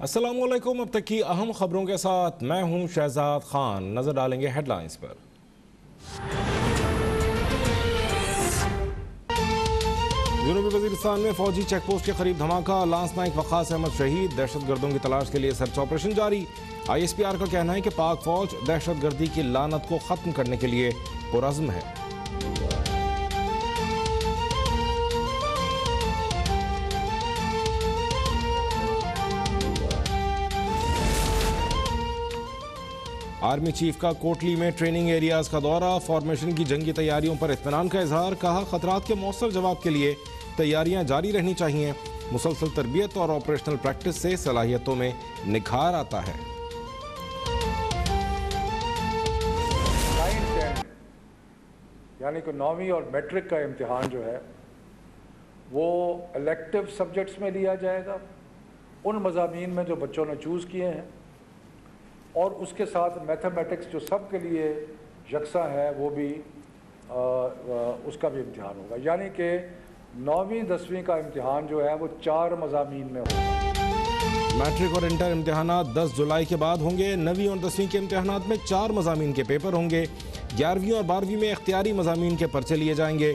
السلام علیکم، اب تک کی اہم خبروں کے ساتھ میں ہوں شہزاد خان۔ نظر ڈالیں گے ہیڈ لائنز پر۔ جنوبی وزیرستان میں فوجی چیک پوسٹ کے قریب دھماکہ، لانس نائک وقاص احمد شہید۔ دہشت گردوں کی تلاش کے لیے سرچ آپریشن جاری۔ آئی ایس پی آر کا کہنا ہے کہ پاک فوج دہشت گردی کی لعنت کو ختم کرنے کے لیے پرعزم ہے۔ آرمی چیف کا کوٹلی میں ٹریننگ ایریاز کا دورہ، فارمیشن کی جنگی تیاریوں پر اطمینان کا اظہار۔ کہا خطرات کے مؤثر جواب کے لیے تیاریاں جاری رہنی چاہیے۔ مسلسل تربیت اور آپریشنل پریکٹس سے صلاحیتوں میں نکھار آتا ہے۔ یعنی کہ 9ویں اور میٹرک کا امتحان جو ہے وہ الیکٹیو سبجیکٹس میں لیا جائے گا، ان مضامین میں جو بچوں نے چوز کیے ہیں، اور اس کے ساتھ میتھمیٹکس جو سب کے لیے یکساں ہے وہ بھی اس کا بھی امتحان ہوگا۔ یعنی کہ 9ویں 10ویں کا امتحان جو ہے وہ 4 مضامین میں ہوگا۔ میٹرک اور انٹر امتحانات 10 جولائی کے بعد ہوں گے۔ 9ویں اور 10ویں کے امتحانات میں 4 مضامین کے پیپر ہوں گے۔ 11ویں اور 12ویں میں اختیاری مضامین کے پرچے لیے جائیں گے۔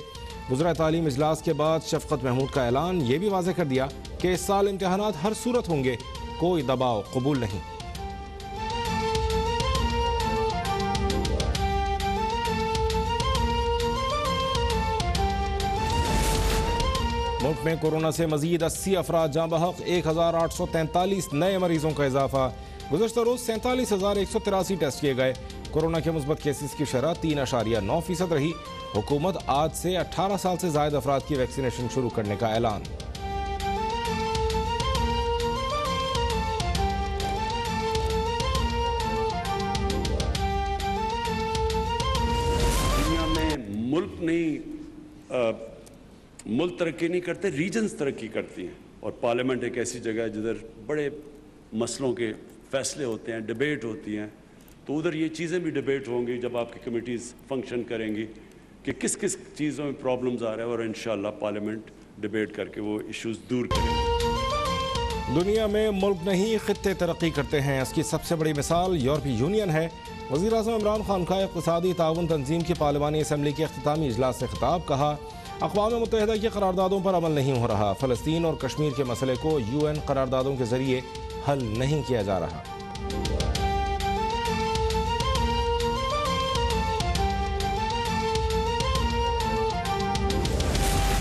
وزراء تعلیم اجلاس کے بعد شفقت محمود کا اعلان، یہ بھی واضح کر دیا کہ اس سال امتحانات ہر صورت ہوں گے، کوئی دباؤ قبول نہیں۔ ملک میں کورونا سے مزید 80 افراد جاں بحق، 1843 نئے مریضوں کا اضافہ۔ گزشتہ روز 47,183 ٹیسٹ کیے گئے۔ کورونا کے مثبت کیسز کی شرح 3.9% رہی۔ حکومت آج سے 18 سال سے زائد افراد کی ویکسینیشن شروع کرنے کا اعلان۔ دنیا میں ملک ترقی نہیں کرتے، ریجنز ترقی کرتی ہیں، اور پارلیمنٹ ایک ایسی جگہ ہے جدھر بڑے مسئلوں کے فیصلے ہوتے ہیں، ڈیبیٹ ہوتی ہیں، تو ادھر یہ چیزیں بھی ڈیبیٹ ہوں گی جب آپ کی کمیٹیز فنکشن کریں گی کہ کس کس چیزوں میں پرابلمز آ رہے ہیں، اور انشاءاللہ پارلیمنٹ ڈیبیٹ کر کے وہ ایشوز دور کریں گے۔ دنیا میں ملک نہیں خطے ترقی کرتے ہیں، اس کی سب سے بڑی مثال یورپی یونین ہے۔ وزیر اعظم عمران خان کا اقتصادی تعاون تنظیم کی پارلیمانی اسمبلی کے اختتامی اجلاس سے خطاب۔ کہا اقوام متحدہ کی قراردادوں پر عمل نہیں ہو رہا، فلسطین اور کشمیر کے مسئلے کو UN قراردادوں کے ذریعے حل نہیں کیا جا رہا۔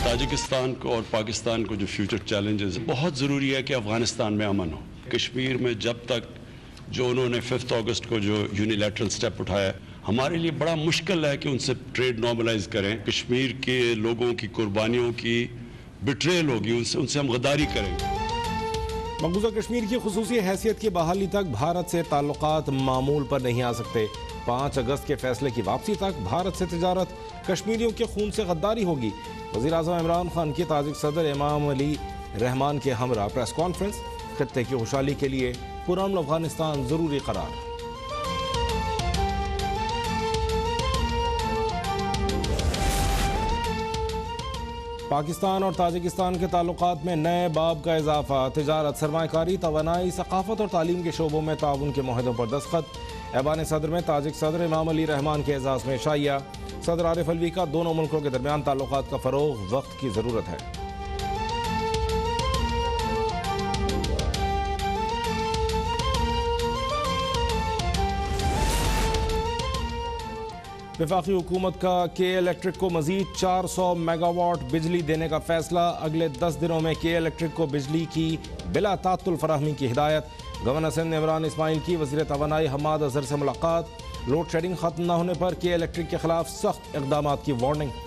تاجکستان کو اور پاکستان کو جو فیوچر چیلنجز، بہت ضروری ہے کہ افغانستان میں امن ہو۔ کشمیر میں جب تک جو انہوں نے 5 اگست کو جو یونیلیٹرل سٹیپ اٹھایا، ہمارے لیے بڑا مشکل ہے کہ ان سے ٹریڈ نارملائز کریں۔ کشمیر کے لوگوں کی قربانیوں کی بٹریل ہوگی، ان سے ہم غداری کریں گے۔ مقبوضہ کشمیر کی خصوصی حیثیت کی بحالی تک بھارت سے تعلقات معمول پر نہیں آ سکتے۔ 5 اگست کے فیصلے کی واپسی تک بھارت سے تجارت، کشمیریوں کے خون سے غداری ہوگی۔ وزیر اعظم عمران خان کی تاجک صدر امام علی رحمان کے ہمراہ پریس کانفرنس۔ خطے کی خوشحالی کے لیے پرامن افغانستان ضروری قرار۔ پاکستان اور تاجکستان کے تعلقات میں نئے باب کا اضافہ، تجارت، سرمایہ کاری، توانائی، ثقافت اور تعلیم کے شعبوں میں تعاون کے معاہدوں پر دستخط۔ ایوان صدر میں تاجک صدر امام علی رحمان کے اعزاز میں شائعہ۔ صدر عارف الوی کا دونوں ملکوں کے درمیان تعلقات کا فروغ وقت کی ضرورت ہے۔ وفاقی حکومت کا کے الیکٹرک کو مزید 400 میگا واٹ بجلی دینے کا فیصلہ۔ اگلے 10 دنوں میں کے الیکٹرک کو بجلی کی بلا تعطل فراہمی کی ہدایت۔ گورنر سندھ عمران اسماعیل کی وزیر توانائی حماد اظہر سے ملاقات۔ لوڈ شیڈنگ ختم نہ ہونے پر کے الیکٹرک کے خلاف سخت اقدامات کی وارننگ۔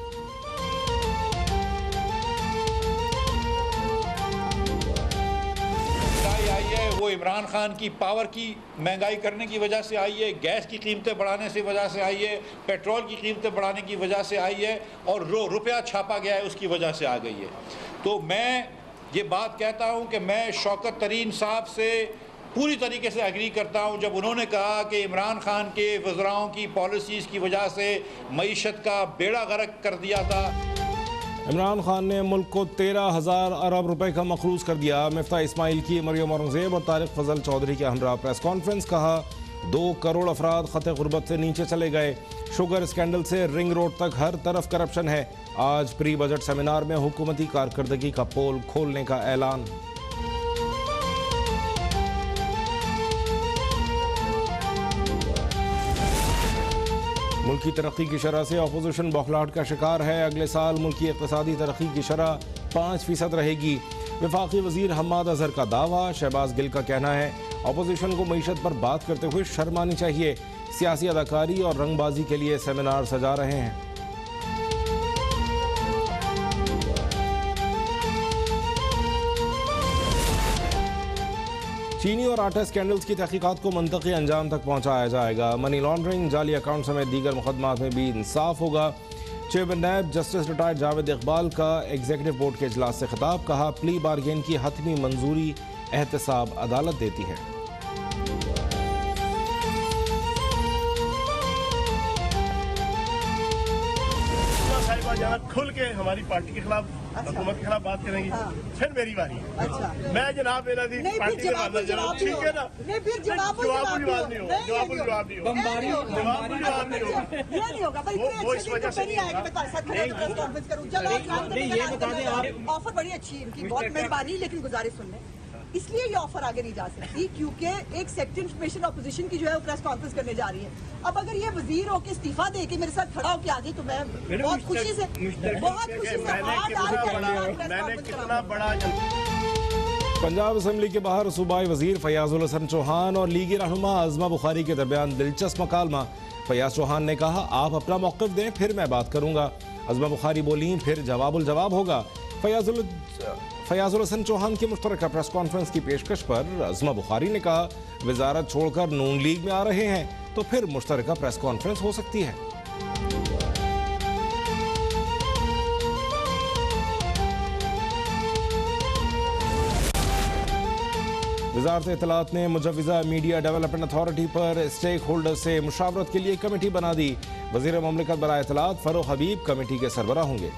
وہ عمران خان کی پاور کی مہنگائی کرنے کی وجہ سے آئی ہے، گیس کی قیمتیں بڑھانے سے وجہ سے آئی ہے، پیٹرول کی قیمتیں بڑھانے کی وجہ سے آئی ہے، اور روپیہ چھاپا گیا ہے اس کی وجہ سے آ گئی ہے۔ تو میں یہ بات کہتا ہوں کہ میں شوکت ترین صاحب سے پوری طریقے سے ایگری کرتا ہوں جب انہوں نے کہا کہ عمران خان کے وزراؤں کی پالیسیز کی وجہ سے معیشت کا بیڑا غرق کر دیا تھا۔ عمران خان نے ملک کو 13,000 ارب روپے کا مخلوص کر دیا. مفتاح اسماعیل کی مریم اورنگزیب اور طارق فضل چودھری کے ہمراہ پریس کانفرنس. کہا 2 کروڑ افراد خط غربت سے نیچے چلے گئے. شوگر اسکینڈل سے رنگ روڈ تک ہر طرف کرپشن ہے. آج پری بجٹ سیمینار میں حکومتی کارکردگی کا پول کھولنے کا اعلان. ملک کی ترقی کی شرح سے اپوزیشن بوکھلاہٹ کا شکار ہے. اگلے سال ملک کی اقتصادی ترقی کی شرح 5% رہے گی. وفاقی وزیر حماد اظہر کا دعویٰ. شہباز گل کا کہنا ہے اپوزیشن کو معیشت پر بات کرتے ہوئے شرم آنی چاہیے. سیاسی اداکاری اور رنگ بازی کے لیے سیمینار سجا رہے ہیں. چینی اور آٹا اسکینڈلز کی تحقیقات کو منطقی انجام تک پہنچایا جائے گا. منی لانڈرنگ، جعلی اکاؤنٹ سمیت دیگر مقدمات میں بھی انصاف ہوگا. Chairman NAB justice retired Javed Iqbal کا ایگزیکٹو بورڈ کے اجلاس سے خطاب. کہا پلی بارگین کی حتمی منظوری احتساب عدالت دیتی ہے. کھل کے ہماری پارٹی کے خلاف حکومت کے خلاف بات کریں گی. پھر میری باری ہے. میں جناب پارٹی کے خلاف جناب ٹھیک ہے نا. جواب نہیں ہوگا وہ اس وجہ سے آفر بڑی اچھی ہے. بہت مہربانی لیکن گزارش سن لیں. اس لیے یہ آفر آگے نہیں جا سکتی کیونکہ ایک سیکٹری انفارمیشن اپوزیشن کی جو ہے وہ پریس کانفرنس کرنے جا رہی ہے. اب اگر یہ وزیر ہو کے استعفیٰ دے کے میرے ساتھ کھڑا ہو کے آگے تو میں بہت خوشی سے کتنا بڑا. پنجاب اسمبلی کے باہر صوبائی وزیر فیاض الحسن چوہان اور لیگی رہنما عظمہ بخاری کے درمیان دلچسپ مکالمہ. فیاض چوہان نے کہا آپ اپنا موقف دیں پھر میں بات کروں گا. عظمہ بخاری بولیں پھر جواب الجواب ہوگا. فیاض الحسن چوہان کی مشترکہ پریس کانفرنس کی پیشکش پر عظمہ بخاری نے کہا وزارت چھوڑ کر نون لیگ میں آ رہے ہیں تو پھر مشترکہ پریس کانفرنس ہو سکتی ہے. وزارت اطلاعات نے مجوزہ میڈیا ڈیولپمنٹ اتھارٹی پر اسٹیک ہولڈر سے مشاورت کے لیے کمیٹی بنا دی. وزیر مملکت برائے اطلاعات فروغ حبیب کمیٹی کے سربراہ ہوں گے.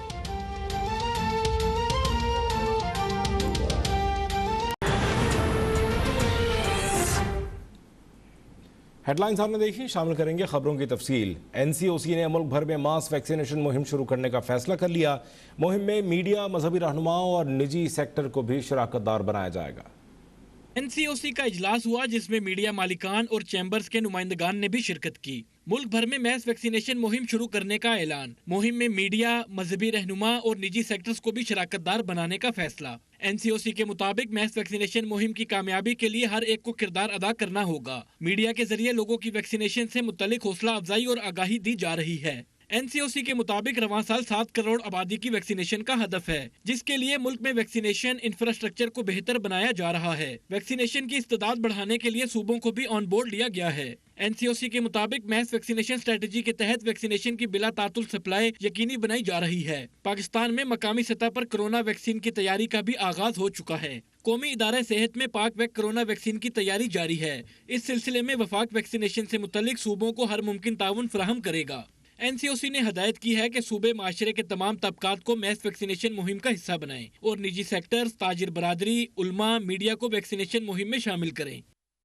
ہیڈ لائنز آپ نے دیکھی. شامل کریں گے خبروں کی تفصیل. این سی او سی نے ملک بھر میں ماس ویکسینیشن مہم شروع کرنے کا فیصلہ کر لیا. مہم میں میڈیا، مذہبی رہنماؤں اور نجی سیکٹر کو بھی شراکت دار بنایا جائے گا. این سی او سی کا اجلاس ہوا جس میں میڈیا مالکان اور چیمبرز کے نمائندگان نے بھی شرکت کی. ملک بھر میں میس ویکسینیشن مہم شروع کرنے کا اعلان. مہم میں میڈیا، مذہبی رہنما اور نجی سیکٹرز کو بھی شراکت دار بنانے کا فیصلہ. این سی او سی کے مطابق میس ویکسینیشن مہم کی کامیابی کے لیے ہر ایک کو کردار ادا کرنا ہوگا. میڈیا کے ذریعے لوگوں کی ویکسینیشن سے متعلق حوصلہ افزائی اور آگاہی دی جا رہی ہے. این سی او سی کے مطابق رواں سال 7 کروڑ آبادی کی ویکسینیشن کا ہدف ہے جس کے لیے ملک میں ویکسینیشن انفراسٹرکچر کو بہتر بنایا جا رہا ہے. ویکسینیشن کی استعداد بڑھانے کے لیے صوبوں کو بھی آن بورڈ لیا گیا ہے. این سی او سی کے مطابق میس ویکسینیشن اسٹریٹجی کے تحت ویکسینیشن کی بلا تعطل سپلائی یقینی بنائی جا رہی ہے. پاکستان میں مقامی سطح پر کرونا ویکسین کی تیاری کا بھی آغاز ہو چکا ہے. قومی ادارہ صحت میں پاک ویک کرونا ویکسین کی تیاری جاری ہے. اس سلسلے میں وفاق ویکسینیشن سے متعلق صوبوں کو ہر ممکن تعاون فراہم کرے گا. این سی او سی نے ہدایت کی ہے کہ صوبے معاشرے کے تمام طبقات کو میس ویکسینیشن مہم کا حصہ بنائیں اور نجی سیکٹر، تاجر برادری، علماء، میڈیا کو ویکسینیشن مہم میں شامل کریں.